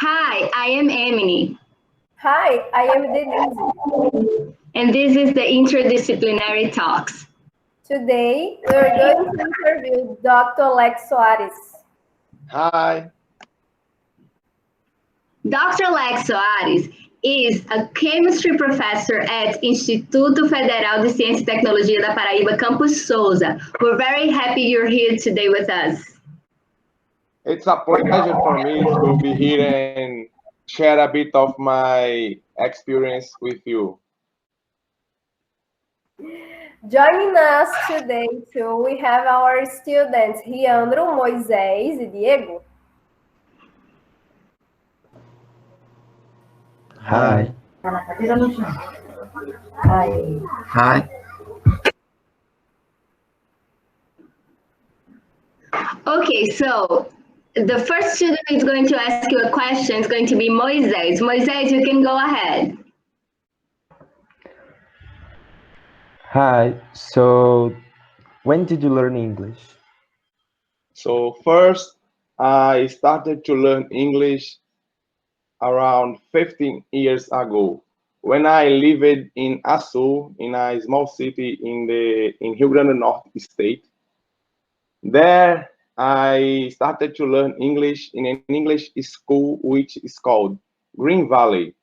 Hi, I am Emily. Hi, I am Denise. And this is the Interdisciplinary Talks. Today, we're going to interview Dr. Lech Soares. Hi. Dr. Lech Soares is a chemistry professor at Instituto Federal de Ciência e Tecnologia da Paraíba, Campus Souza. We're very happy you're here today with us. It's a pleasure for me to be here and share a bit of my experience with you. Joining us today too, we have our students, Leandro, Moisés e Diego. Hi. Hi. Okay, so the first student is going to ask you a question. It's going to be Moisés. Moisés, you can go ahead. Hi. So, when did you learn English? So first, I started to learn English around 15 years ago when I lived in Açu, in a small city in Rio Grande do Norte state. There, I started to learn English in an English school which is called Green Valley.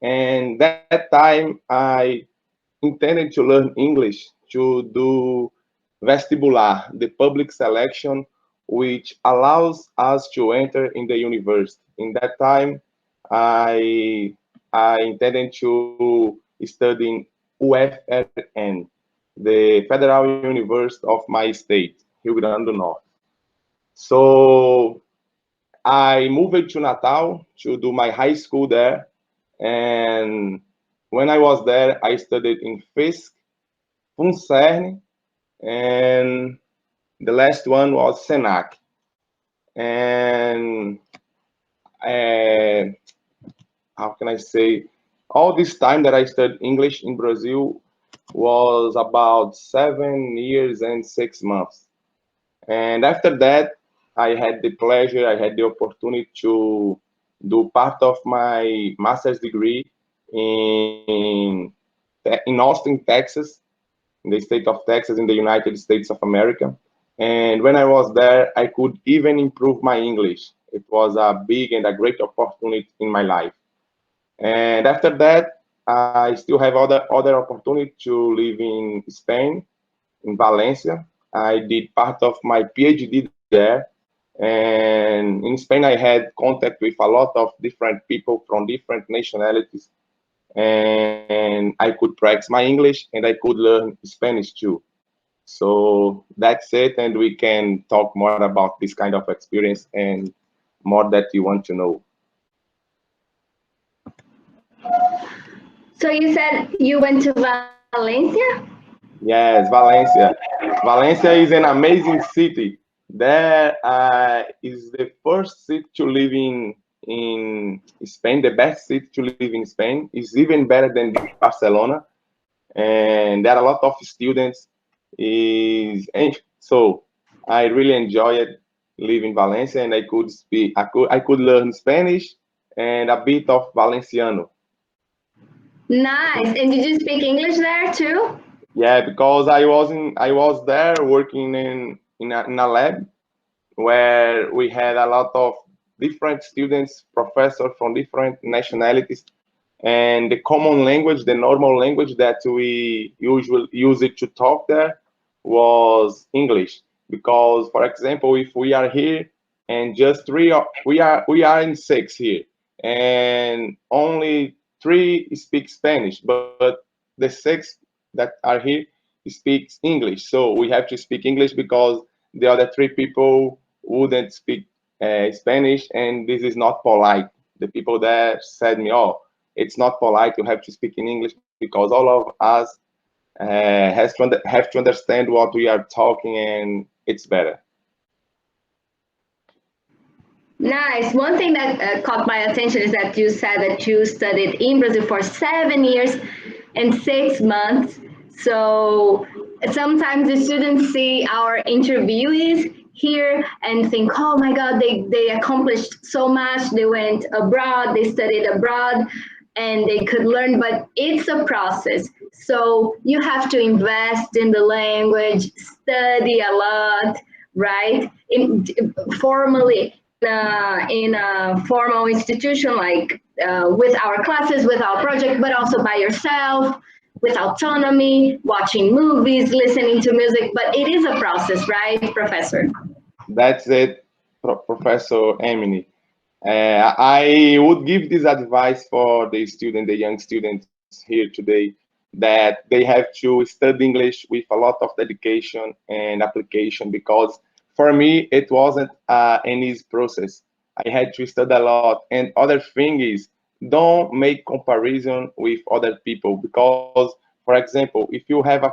And that time, I intended to learn English to do vestibular, the public selection, which allows us to enter in the university. In that time, I intended to study in UFRN, the Federal University of my state, Rio Grande do Norte. So I moved to Natal to do my high school there, and when I was there, I studied in FISC, FUNCERN, and the last one was SENAC. And how can I say? All this time that I studied English in Brazil was about 7 years and 6 months. And after that, I had the pleasure, I had the opportunity to do part of my master's degree in Austin, Texas, in the state of Texas, in the United States of America. And when I was there, I could even improve my English. It was a big and a great opportunity in my life. And after that, I still have other opportunity to live in Spain, in Valencia. I did part of my PhD there. And in Spain, I had contact with a lot of different people from different nationalities. And I could practice my English and I could learn Spanish too. So that's it. And we can talk more about this kind of experience and more that you want to know. So you said you went to Valencia? Yes, Valencia. Valencia is an amazing city. There is the first city to live in Spain, the best city to live in Spain. Is even better than Barcelona. And there are a lot of students. So I really enjoyed living in Valencia, and I could learn Spanish and a bit of Valenciano. Nice. And did you speak English there too? Yeah, because I was there working in a lab where we had a lot of different students, professors from different nationalities, and the common language, the normal language that we usually use it to talk there was English. Because, for example, if we are here and just we are in six here, and only three speak Spanish, but the six that are here speaks English. So we have to speak English because the other three people wouldn't speak Spanish, and this is not polite. The people there said me, "Oh, it's not polite. You have to speak in English because all of us have to understand what we are talking, and it's better." Nice. One thing that caught my attention is that you said that you studied in Brazil for 7 years and 6 months. So sometimes the students see our interviewees here and think, oh my God, they accomplished so much. They went abroad, they studied abroad, and they could learn, but it's a process. So you have to invest in the language, study a lot, right? Formally, in a formal institution, like with our classes, with our project, but also by yourself, with autonomy, watching movies, listening to music. But it is a process, right, Professor? That's it, Professor Emily. I would give this advice for the young students here today, that they have to study English with a lot of dedication and application, because for me, it wasn't an easy process. I had to study a lot. And other thing is, don't make comparison with other people, because, for example, if you have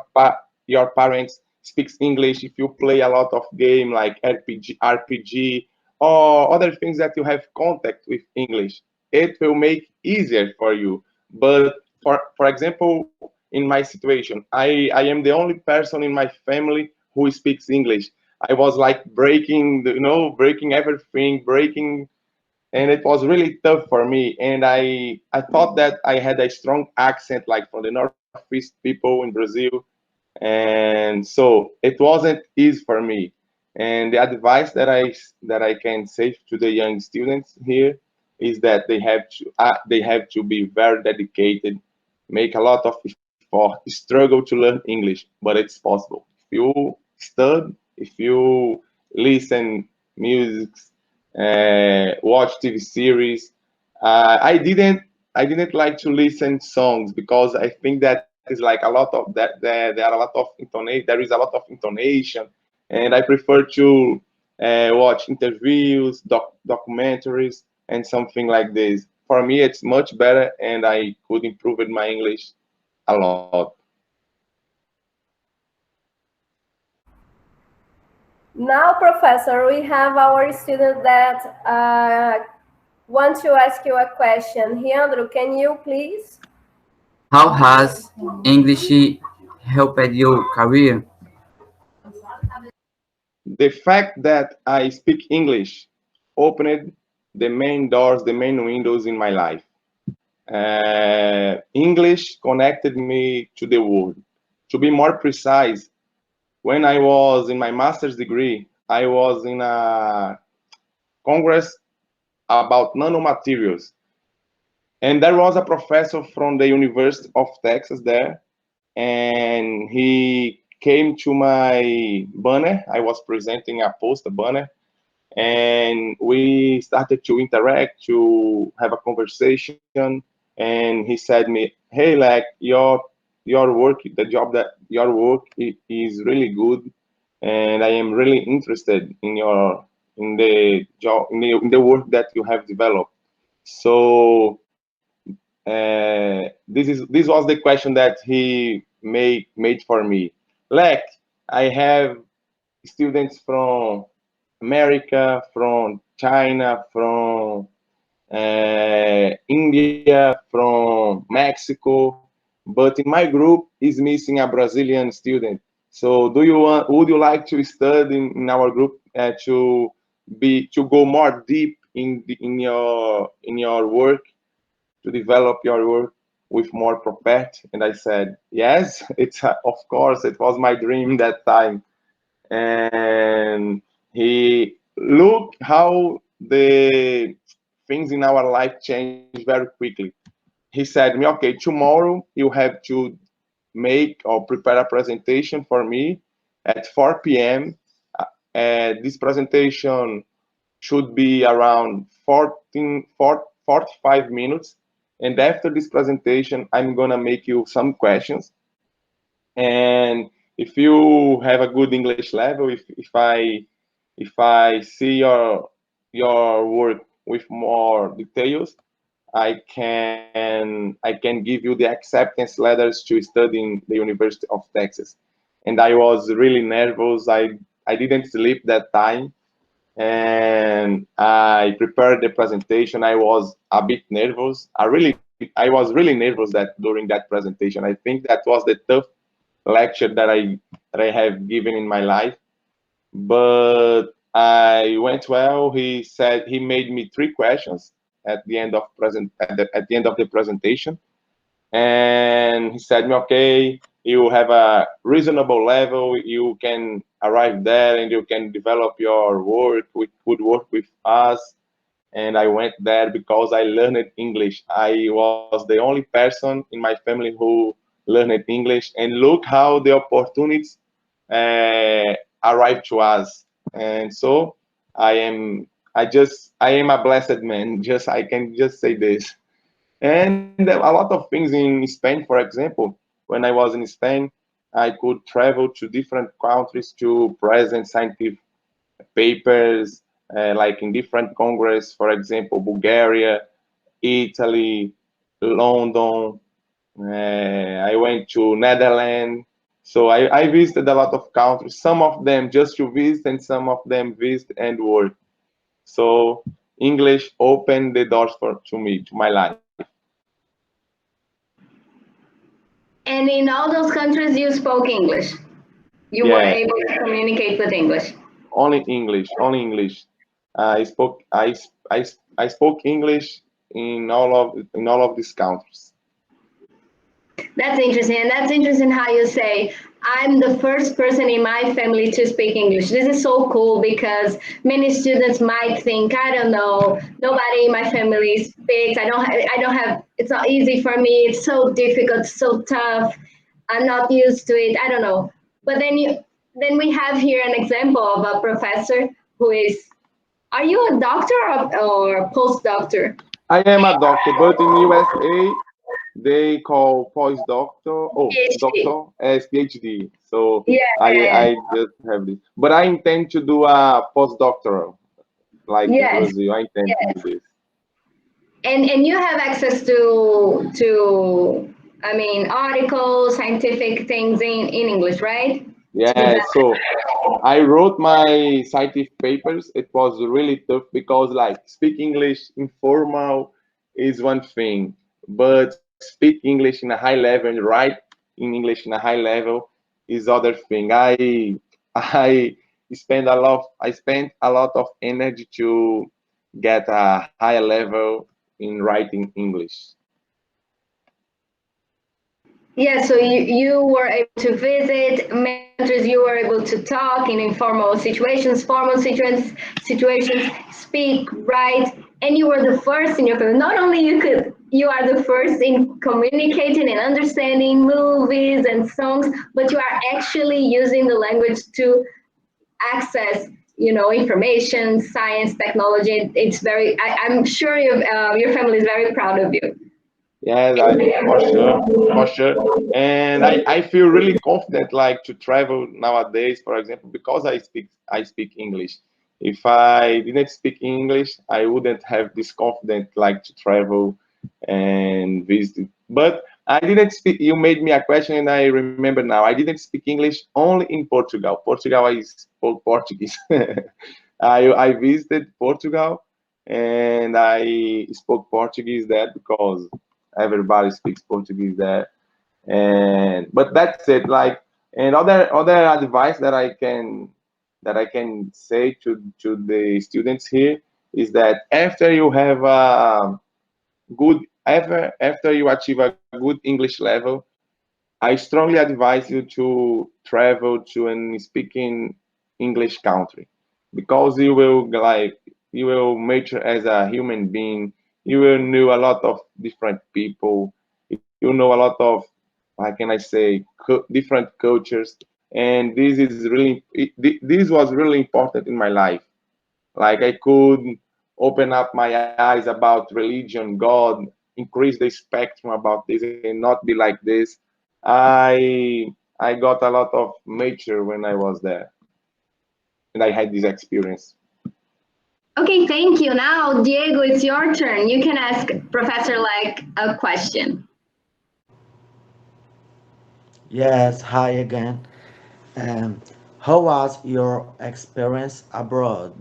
your parents speaks English, if you play a lot of game like RPG, or other things that you have contact with English, it will make easier for you. But for example, in my situation, I am the only person in my family who speaks English. I was like breaking everything, breaking, and it was really tough for me. And I thought that I had a strong accent, like from the northeast people in Brazil, and so it wasn't easy for me. And the advice that I can say to the young students here is that they have to be very dedicated, make a lot of effort, struggle to learn English, but it's possible. If you study, if you listen music, watch TV series. I didn't like to listen songs, because I think that is like a lot of that. There are a lot of intonation. There is a lot of intonation, and I prefer to watch interviews, documentaries, and something like this. For me, it's much better, and I could improve in my English a lot. Now, Professor, we have our student that want to ask you a question. Leandro, can you please? How has English helped your career? The fact that I speak English opened the main doors, the main windows in my life. English connected me to the world. To be more precise, when I was in my master's degree, I was in a congress about nanomaterials, and there was a professor from the University of Texas there, and he came to my banner. I was presenting a poster banner, and we started to interact, to have a conversation. And he said me, hey, like your work, the job that your work is really good, and I am really interested in the job, in the work that you have developed. So this was the question that he made for me. Like, I have students from America, from China, from India, from Mexico, but in my group is missing a Brazilian student. So, would you like to study in our group, to go more deep in your work, to develop your work with more prophet? And I said yes. It's of course, it was my dream that time. And he look how the things in our life change very quickly. He said me, okay, tomorrow you have to make or prepare a presentation for me at 4 p.m. This presentation should be around 45 minutes. And after this presentation, I'm gonna make you some questions. And if you have a good English level, if I see your work with more details, I can give you the acceptance letters to study in the University of Texas. And I was really nervous. I didn't sleep that time, and I prepared the presentation. I was a bit nervous. I was really nervous that during that presentation. I think that was the tough lecture that I have given in my life. But I went well. He said he made me 3 questions at the end of the presentation, and he said me, okay, you have a reasonable level, you can arrive there, and you can develop your work. We could work with us. And I went there because I learned English. I was the only person in my family who learned English, and look how the opportunities arrived to us. And so I am a blessed man. Just I can just say this. And a lot of things in Spain, for example, when I was in Spain, I could travel to different countries to present scientific papers, like in different congress, for example, Bulgaria, Italy, London. I went to Netherlands. So I visited a lot of countries, some of them just to visit and some of them visit and work. So English opened the doors to me, to my life. And in all those countries, you spoke English. You were Yeah, able to communicate with English. only English, only English. I spoke English in all of these countries. That's interesting. And that's interesting how you say, I'm the first person in my family to speak English. This is so cool because many students might think, I don't know, nobody in my family speaks. I don't have, it's not easy for me. It's so difficult, so tough. I'm not used to it. I don't know. But then we have here an example of a professor who is, are you a doctor or postdoctor? I am a doctor, but in USA they call postdoctor, PhD. doctor as PhD. So Yeah. I just have this, but I intend to do a postdoctoral, like in Yes. Brazil. I intend to Yes. do this. And you have access to I mean articles, scientific things in English, right? Yeah. So I wrote my scientific papers. It was really tough because, like, speak English informal is one thing, but speak English in a high level and write in English in a high level is other thing. I I spent a lot of energy to get a higher level in writing English. Yeah, so you were able to visit many countries, you were able to talk in informal situations, formal situations, speak, write, and you were the first in your family. Not only you are the first in communicating and understanding movies and songs, but you are actually using the language to access, information, science, technology. It's very. I'm sure your family is very proud of you. Yes, for sure. And I feel really confident like to travel nowadays, for example, because I speak English. If I didn't speak English, I wouldn't have this confidence like to travel and visit. But I didn't speak. You made me a question, and I remember now. I didn't speak English only in Portugal. Portugal, I spoke Portuguese. I visited Portugal, and I spoke Portuguese there because everybody speaks Portuguese there. And but that's it. Like, and other advice that I can say to the students here is that after you have a good after you achieve a good English level, I strongly advise you to travel to an speaking English country, because you will mature as a human being. You will know a lot of different people. You know a lot of, how can I say, different cultures, and this was really important in my life. Like, I could open up my eyes about religion, God, increase the spectrum about this, and not be like this. I got a lot of nature when I was there, and I had this experience. Okay, thank you. Now, Diego, it's your turn. You can ask Professor Lech a question. Yes, hi again. Um, how was your experience abroad?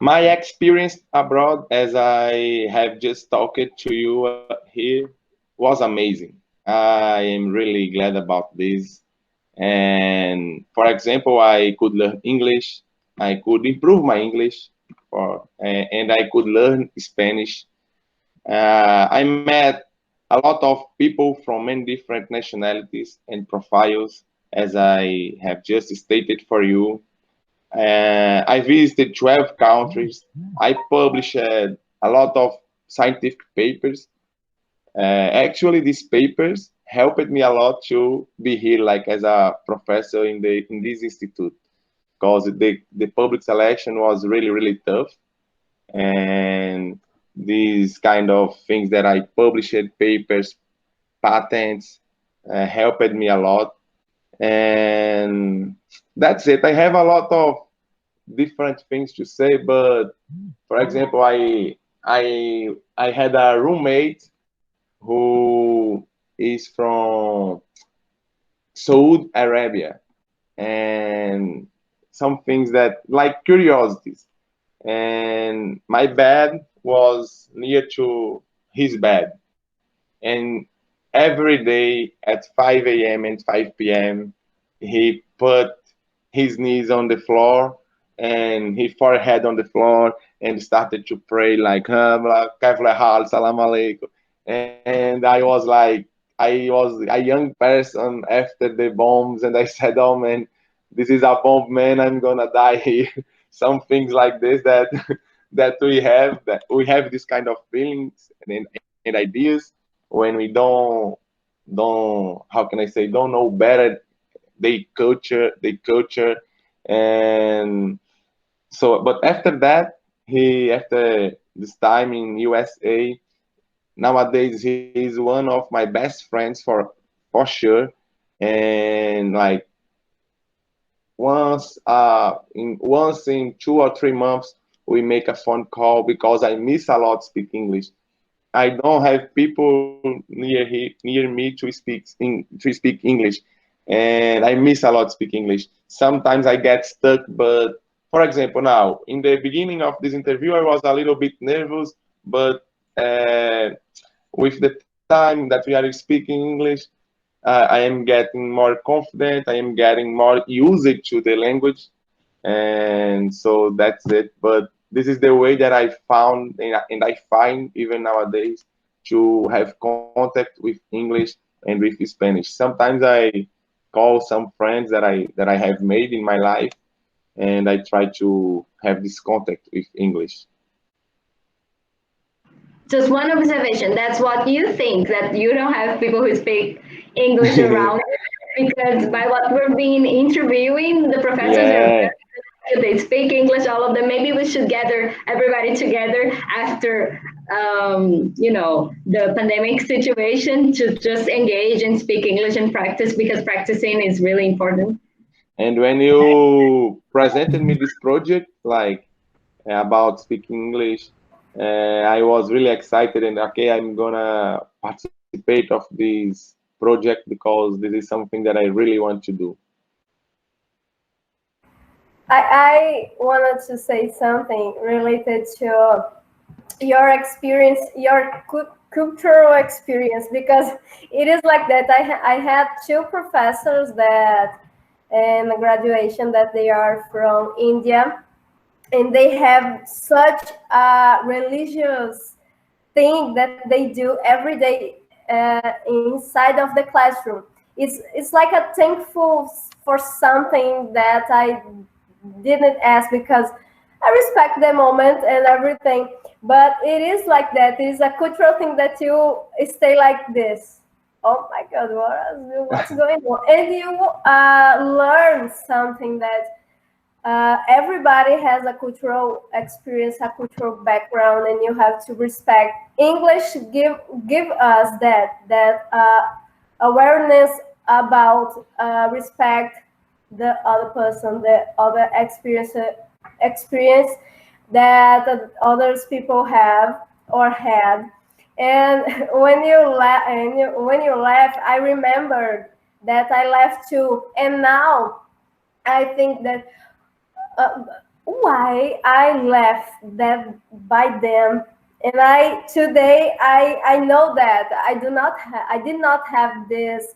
My experience abroad, as I have just talked to you here, was amazing. I am really glad about this. And for example, I could learn English, I could improve my English, and I could learn Spanish. I met a lot of people from many different nationalities and profiles, as I have just stated for you. I visited 12 countries. I published a lot of scientific papers. Actually, these papers helped me a lot to be here, like as a professor in this institute, because the public selection was really tough, and these kind of things that I published, papers, patents, helped me a lot. And that's it. I have a lot of different things to say, but for example, I had a roommate who is from Saudi Arabia, and some things that like curiosities. And my bed was near to his bed, and every day at 5 a.m. and 5 p.m. he put his knees on the floor and his forehead on the floor and started to pray like salam alaikum. And I was a young person after the bombs, and I said, oh man, this is a bomb, man, I'm gonna die here. Some things like this that that we have this kind of feelings and ideas when we don't how can I say, don't know better the culture. And so, but after that, after this time in USA, nowadays he's one of my best friends for sure. And like once in 2 or 3 months we make a phone call, because I miss a lot speak English. I don't have people near me to speak English, and I miss a lot speak English. Sometimes I get stuck, but for example, now in the beginning of this interview, I was a little bit nervous, but with the time that we are speaking English, I am getting more confident. I am getting more used to the language, and so that's it. But this is the way that I found, and I find even nowadays, to have contact with English and with Spanish. Sometimes I call some friends that I have made in my life, and I try to have this contact with English. Just one observation. That's what you think, that you don't have people who speak English around you, because by what we're being interviewing, the professors are Yeah. very, they speak English, all of them. Maybe we should gather everybody together after, the pandemic situation, to just engage and speak English and practice, because practicing is really important. And when you presented me this project, like about speaking English, I was really excited, and okay, I'm gonna participate of this project because this is something that I really want to do. I wanted to say something related to your experience, your cultural experience, because it is like that. I had two professors that in graduation that they are from India, and they have such a religious thing that they do every day inside of the classroom. It's like a thankful for something that I didn't ask, because I respect the moment and everything. But it is like that. It is a cultural thing that you stay like this. Oh my God, what's going on? And you learn something that everybody has a cultural experience, a cultural background, and you have to respect. English give us that awareness about respect the other person, the other experience that others people have or had. And when you laugh, I remember that I laughed too, and now I think that why I left that by them. And I know that I did not have this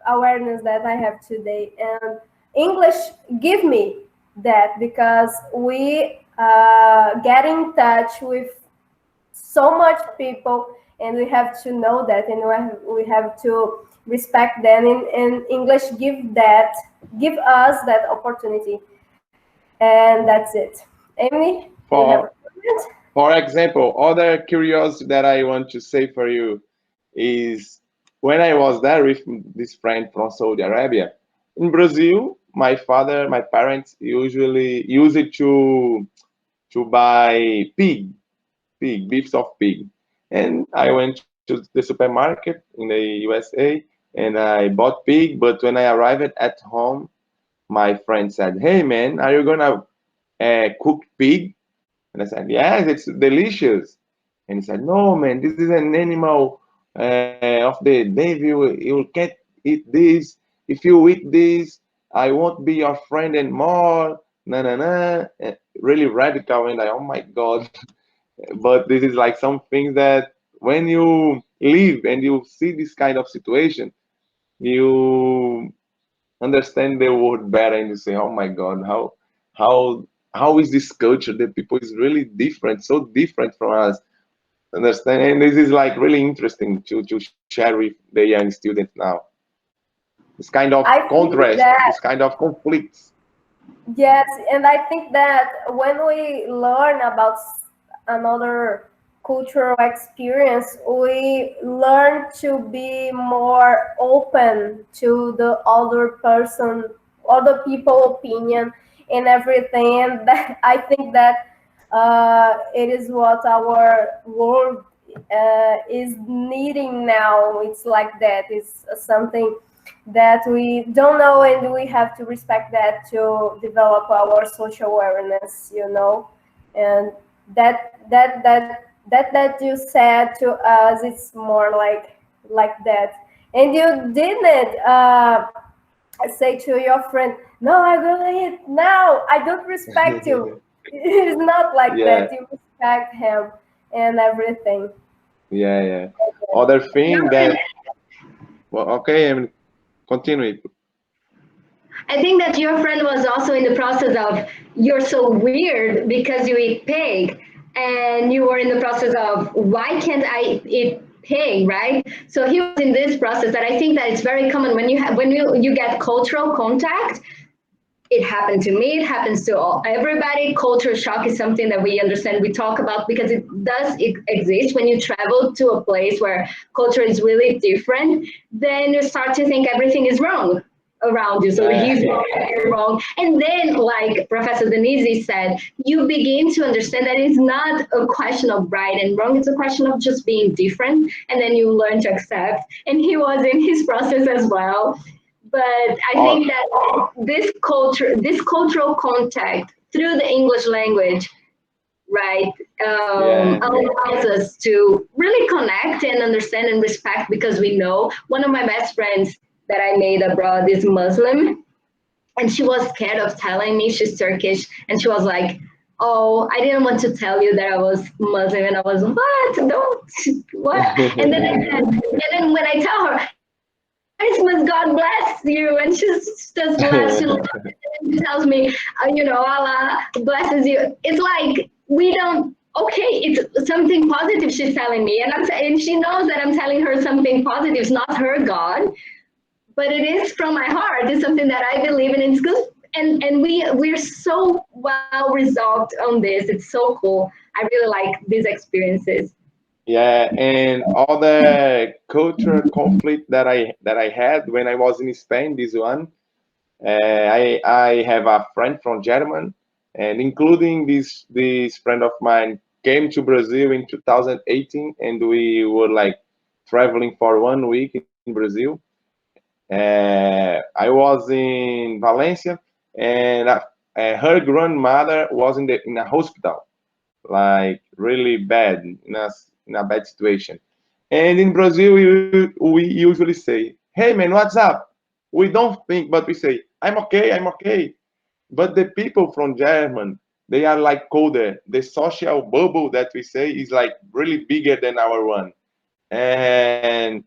awareness that I have today. And English give me that, because we get in touch with so much people, and we have to know that, and we have to respect them. And English give us that opportunity, and that's it. Amy, you have a For comment? for example, other curiosity that I want to say for you is when I was there with this friend from Saudi Arabia, in Brazil, my parents usually use it to buy beefs of pig. And I went to the supermarket in the USA and I bought pig. But when I arrived at home, my friend said, "Hey man, are you gonna cook pig?" And I said, "Yes, it's delicious." And he said, "No man, this is an animal of the devil. You can't eat this. If you eat this, I won't be your friend anymore." Na na na. Really radical, and I, oh my god. But this is like something that when you live and you see this kind of situation, you understand the world better and you say, oh my god, how how is this culture? The people is really different, so different from us. Understand? And this is like really interesting to share with the young students now. This kind of I think contrast, that, this kind of conflicts. yes, and I think that when we learn about another cultural experience, we learn to be more open to the other person, other people opinion and everything. And that, I think that it is what our world is needing now. It's like that. It's something that we don't know, and we have to respect that to develop our social awareness, and that you said to us, it's more like that. And you didn't say to your friend, no, I'm gonna eat now, I don't respect you. It's not like Yeah, that. You respect him and everything. yeah, yeah. Other Yeah, thing and that, well, okay, I mean, continue. I think that your friend was also in the process of you're so weird because you eat pig, and you were in the process of why can't I eat pig, right? So he was in this process that I think that it's very common when you get cultural contact. It happened to me, it happens to everybody. Culture shock is something that we understand, we talk about, because it exist when you travel to a place where culture is really different. Then you start to think everything is wrong around you, so Yeah, he's wrong, you're wrong. And then, like Professor Denise said, you begin to understand that it's not a question of right and wrong, it's a question of just being different, and then you learn to accept. And he was in his process as well. But I all, think that this cultural contact through the English language, right, yeah, allows us to really connect and understand and respect, because we know one of my best friends that I made abroad is Muslim, and she was scared of telling me she's Turkish, and she was like, "Oh, I didn't want to tell you that I was Muslim," and I was, "What? Don't what?" And then and then when I tell her, Christmas, God bless you. And she's just laughs. She tells me, Allah blesses you. It's like we don't. Okay, it's something positive she's telling me, and she knows that I'm telling her something positive. It's not her God, but it is from my heart. It's something that I believe in. It's good, and we're so well resolved on this. It's so cool. I really like these experiences. yeah. And all the cultural conflict that I had when I was in Spain. This one, I have a friend from German, and including this friend of mine came to Brazil in 2018, and we were like traveling for 1 week in Brazil. I was in Valencia, and her grandmother was in a hospital, like really bad, in a bad situation. And in Brazil, we usually say, "Hey man, what's up?" We don't think, but we say, "I'm okay, I'm okay." But the people from German, they are like colder. The social bubble that we say is like really bigger than our one. And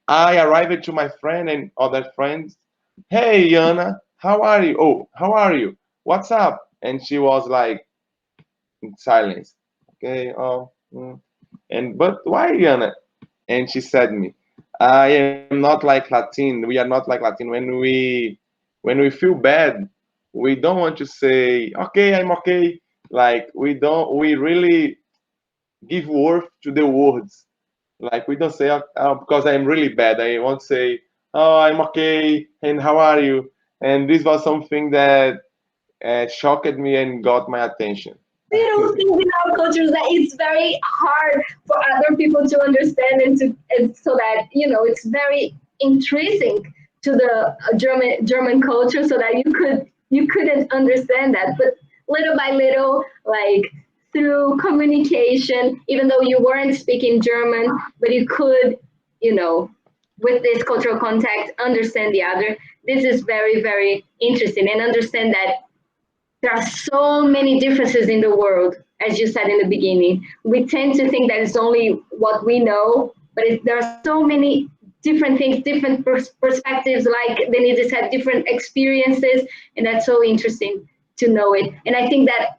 I arrived to my friend and other friends. Hey, Yana, how are you? Oh, how are you? What's up? And she was like in silence. Okay. Oh. And but why, Yana? And she said me, I am not like Latin. We are not like Latin. When we feel bad, we don't want to say, okay, I'm okay. Like we really give worth to the words. Like we don't say, because I'm really bad. I won't say, oh, I'm okay, and how are you? And this was something that shocked me and got my attention. Little things in our cultures that it's very hard for other people to understand and so that it's very intrinsic to the German culture so that you couldn't understand that, but little by little, like through communication, even though you weren't speaking German, but you could, you know with this cultural contact, understand the other. This is very, very interesting, and understand that there are so many differences in the world, as you said in the beginning. We tend to think that it's only what we know, but there are so many different things, different perspectives, like Denise said, different experiences, and that's so interesting to know it. And I think that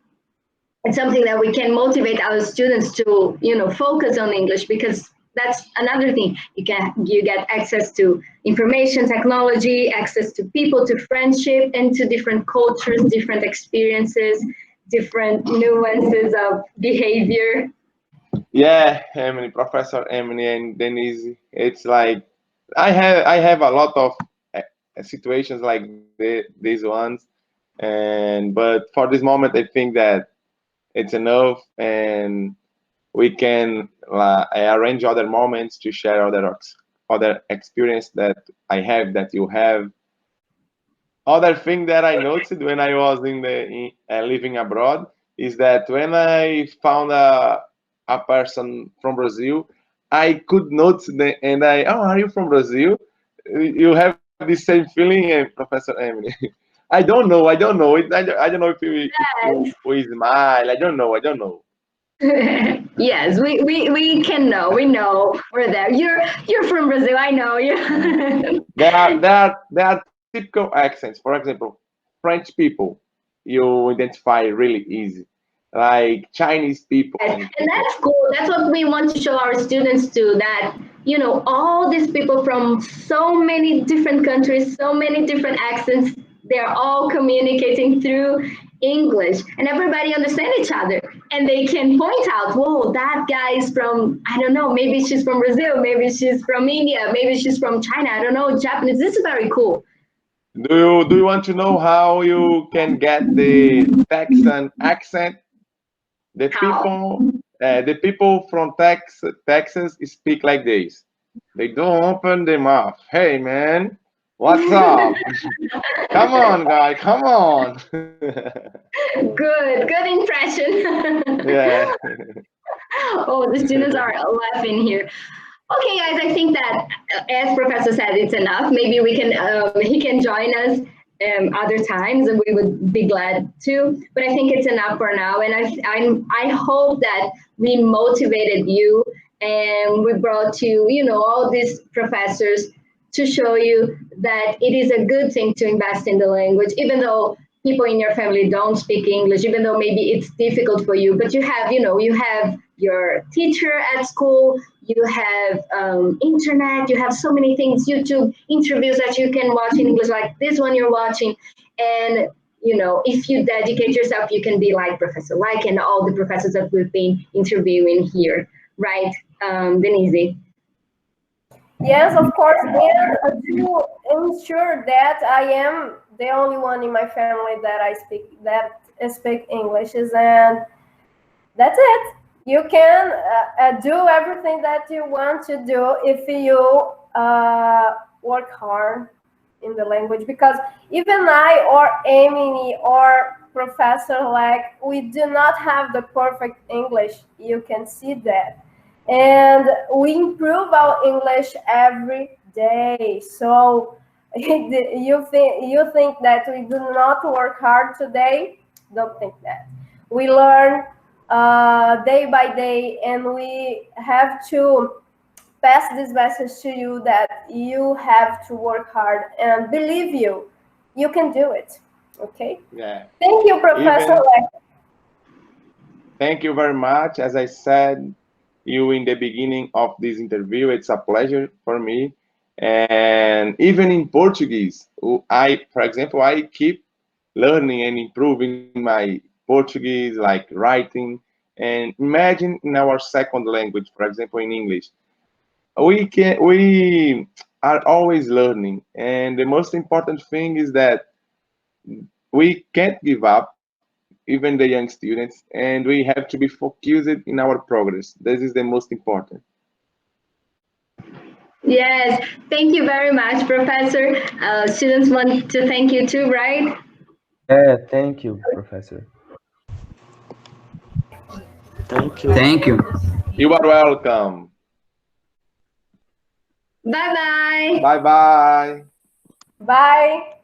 it's something that we can motivate our students to focus on English, because that's another thing. You get access to information technology, access to people, to friendship, and to different cultures, different experiences, different nuances of behavior. Yeah, Emily, Professor Emily and Denise. It's like I have a lot of situations like these ones, and but for this moment, I think that it's enough, and we can arrange other moments to share other experience that I have, that you have. Other thing that I noticed when I was living abroad is that when I found a person from Brazil, I could notice and oh, are you from Brazil? You have the same feeling, Professor Emily. I don't know. I don't know if we smile. I don't know. Yes, we can know. We know we're there. You're from Brazil. I know you. There are typical accents. For example, French people, you identify really easy. Like Chinese people. And that's cool. That's what we want to show our students too, that all these people from so many different countries, so many different accents, they're all communicating through English, and everybody understand each other, and they can point out, whoa, that guy is from, I don't know, maybe she's from Brazil, maybe she's from India, maybe she's from China, I don't know, Japanese. This is very cool. Do you want to know how you can get the Texan accent? The How? people from Texas speak like this. They don't open their mouth. Hey man, what's up? Come on, guy, come on. Good impression. Yeah. Oh, the students are laughing here. Okay, guys, I think that as Professor said, it's enough. Maybe he can join us other times, and we would be glad to. But I think it's enough for now, and I hope that we motivated you, and we brought you, all these professors to show you that it is a good thing to invest in the language, even though people in your family don't speak English, even though maybe it's difficult for you. But you have your teacher at school, you have internet, you have so many things, YouTube interviews that you can watch in English, like this one you're watching. And if you dedicate yourself, you can be like Professor Lech and all the professors that we've been interviewing here, right, Denise? Yes, of course. And to ensure that I am the only one in my family that speak English, and that's it. You can do everything that you want to do if you work hard in the language. Because even I or Amy or Professor Lech, we do not have the perfect English. You can see that. And we improve our English every day. So you think that we do not work hard today? Don't think that. We learn day by day, and we have to pass this message to you that you have to work hard and believe you can do it. Okay. Yeah. Thank you, Professor Even, Lech. thank you very much. As I said you in the beginning of this interview, it's a pleasure for me. And even in Portuguese, for example, I keep learning and improving my Portuguese, like writing. And imagine in our second language, for example, in English, we are always learning. And the most important thing is that we can't give up, even the young students, and we have to be focused in our progress. This is the most important. Yes, thank you very much, Professor. Students want to thank you too, right? Yeah, thank you, Professor. Thank you. Thank you. You are welcome. Bye bye. Bye bye. Bye.